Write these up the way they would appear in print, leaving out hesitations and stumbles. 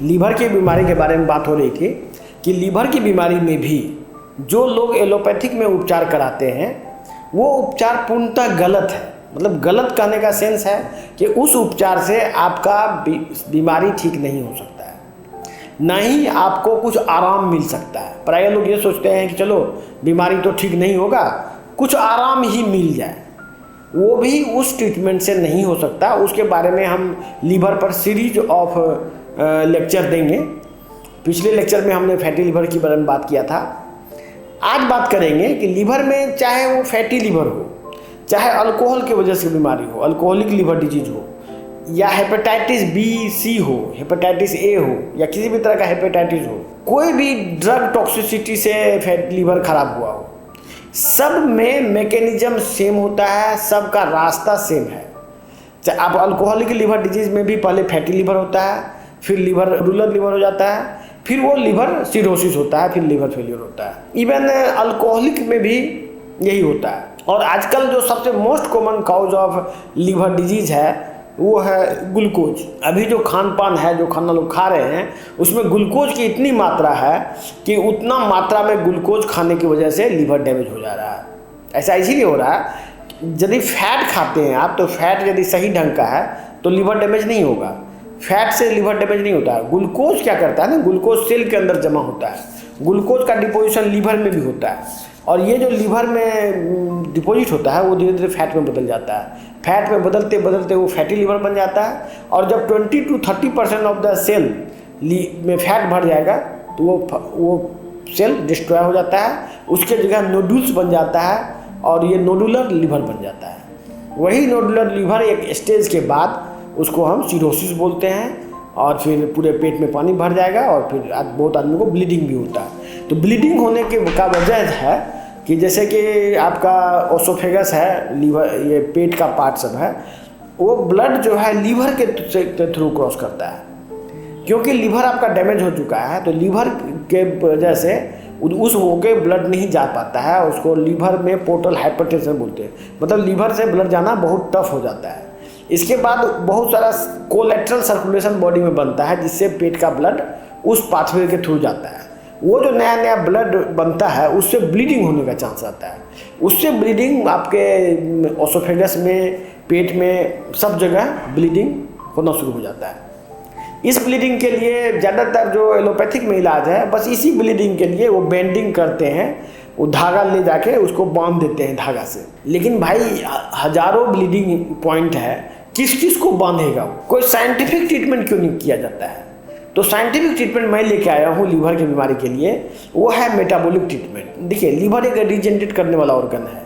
Liver की बीमारी के बारे में बात हो रही थी कि लीवर की बीमारी में भी जो लोग एलोपैथिक में उपचार कराते हैं वो उपचार पूर्णतः गलत है। मतलब गलत कहने का सेंस है कि उस उपचार से आपका बीमारी ठीक नहीं हो सकता है, ना ही आपको कुछ आराम मिल सकता है। प्राय लोग ये सोचते हैं कि चलो बीमारी तो ठीक नहीं होगा, कुछ आराम ही मिल जाए, वो भी उस ट्रीटमेंट से नहीं हो सकता। उसके बारे में हम लीवर पर सीरीज ऑफ लेक्चर देंगे। पिछले लेक्चर में हमने फैटी लीवर के बारे में बात किया था। आज बात करेंगे कि लीवर में चाहे वो फैटी लीवर हो, चाहे अल्कोहल की वजह से बीमारी हो, अल्कोहलिक लीवर डिजीज हो, या हेपेटाइटिस बी सी हो, हेपेटाइटिस ए हो, या किसी भी तरह का हेपेटाइटिस हो, कोई भी ड्रग टॉक्सिसिटी से फैट लीवर खराब हुआ हो, सब में मैकेनिज्म सेम होता है, सबका रास्ता सेम है। चाहे आप अल्कोहलिक लीवर डिजीज में भी पहले फैटी लीवर होता है, फिर लीवर रूलर लीवर हो जाता है, फिर वो लीवर सिरोसिस होता है, फिर लीवर फेलियर होता है। इवन अल्कोहलिक में भी यही होता है। और आजकल जो सबसे most common cause of liver disease है वो है ग्लूकोज। अभी जो खान पान है, जो खाना लोग खा रहे हैं, उसमें ग्लूकोज की इतनी मात्रा है कि उतना मात्रा में ग्लूकोज खाने की वजह से लीवर डैमेज हो जा रहा है। ऐसा इसीलिए हो रहा है, यदि फैट खाते हैं आप तो फैट यदि सही ढंग का है तो लीवर डैमेज नहीं होगा। फैट से लीवर डैमेज नहीं होता है। ग्लूकोज क्या करता है ना, ग्लूकोज सेल के अंदर जमा होता है, ग्लूकोज का डिपोजिशन लीवर में भी होता है, और ये जो लीवर में डिपॉजिट होता है वो धीरे धीरे फैट में बदल जाता है। फैट में बदलते बदलते वो फैटी लीवर बन जाता है, और जब 20 to 30% ऑफ द सेल में फैट भर जाएगा तो वो सेल डिस्ट्रॉय हो जाता है, उसके जगह नोडुल्स बन जाता है, और ये नोडुलर लीवर बन जाता है। वही नोडुलर लीवर एक स्टेज के बाद उसको हम सिरोसिस बोलते हैं, और फिर पूरे पेट में पानी भर जाएगा, और फिर बहुत आदमी को ब्लीडिंग भी होता है। तो ब्लीडिंग होने का वजह है कि जैसे कि आपका ओसोफेगस है, लीवर ये पेट का पार्ट सब है, वो ब्लड जो है लीवर के थ्रू क्रॉस करता है। क्योंकि लीवर आपका डैमेज हो चुका है तो लीवर के वजह से उस होके ब्लड नहीं जा पाता है, उसको लीवर में पोर्टल हाइपरटेंशन बोलते हैं। मतलब लीवर से ब्लड जाना बहुत टफ हो जाता है। इसके बाद बहुत सारा कोलेट्रल सर्कुलेशन बॉडी में बनता है, जिससे पेट का ब्लड उस पाथवे के थ्रू जाता है। वो जो नया नया ब्लड बनता है उससे ब्लीडिंग होने का चांस आता है। उससे ब्लीडिंग आपके ओसोफेगस में, पेट में, सब जगह ब्लीडिंग होना शुरू हो जाता है। इस ब्लीडिंग के लिए ज़्यादातर जो एलोपैथिक में इलाज है, बस इसी ब्लीडिंग के लिए वो बेंडिंग करते हैं, वो धागा ले जाके उसको बांध देते हैं धागा से। लेकिन भाई हजारों ब्लीडिंग पॉइंट है, किस किस को बांधेगा? कोई साइंटिफिक ट्रीटमेंट क्यों नहीं किया जाता है? तो साइंटिफिक ट्रीटमेंट मैं लेके आया हूँ लीवर की बीमारी के लिए, वो है मेटाबॉलिक ट्रीटमेंट। देखिए, लीवर एक रीजनरेट करने वाला ऑर्गन है,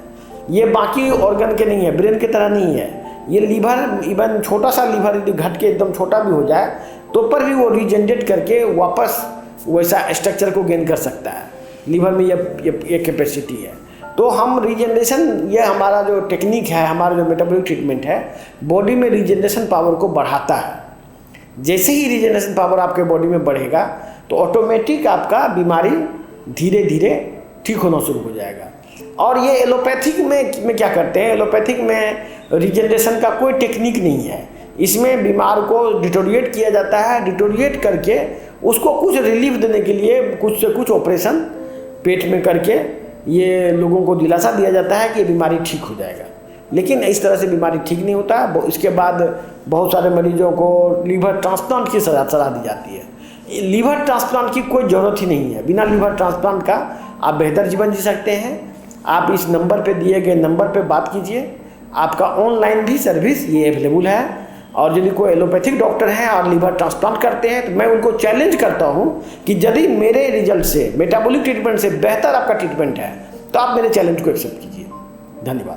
ये बाकी ऑर्गन के नहीं है, ब्रेन की तरह नहीं है। ये लीवर इवन छोटा सा लीवर यदि घट के एकदम छोटा भी हो जाए तो पर भी वो रीजनरेट करके वापस वैसा स्ट्रक्चर को गेन कर सकता है। लीवर में ये कैपेसिटी है। तो हम रीजनरेशन, ये हमारा जो टेक्निक है, हमारा जो मेटाबॉलिक ट्रीटमेंट है, बॉडी में रीजनरेशन पावर को बढ़ाता है। जैसे ही रीजनरेशन पावर आपके बॉडी में बढ़ेगा तो ऑटोमेटिक आपका बीमारी धीरे धीरे ठीक होना शुरू हो जाएगा। और ये एलोपैथिक में क्या करते हैं, एलोपैथिक में रीजनरेशन का कोई टेक्निक नहीं है। इसमें बीमार को डिटोरिएट किया जाता है, डिटोरिएट करके उसको कुछ रिलीफ देने के लिए कुछ से कुछ ऑपरेशन पेट में करके ये लोगों को दिलासा दिया जाता है कि ये बीमारी ठीक हो जाएगा। लेकिन इस तरह से बीमारी ठीक नहीं होता। इसके बाद बहुत सारे मरीजों को लीवर ट्रांसप्लांट की सलाह दी जाती है। लीवर ट्रांसप्लांट की कोई ज़रूरत ही नहीं है। बिना लीवर ट्रांसप्लांट का आप बेहतर जीवन जी सकते हैं। आप इस नंबर पे दिए गए नंबर पे बात कीजिए। आपका ऑनलाइन भी सर्विस ये अवेलेबल है। और यदि कोई एलोपैथिक डॉक्टर हैं और लीवर ट्रांसप्लांट करते हैं तो मैं उनको चैलेंज करता हूं कि यदि मेरे रिजल्ट से, मेटाबॉलिक ट्रीटमेंट से बेहतर आपका ट्रीटमेंट है तो आप मेरे चैलेंज को एक्सेप्ट कीजिए। धन्यवाद।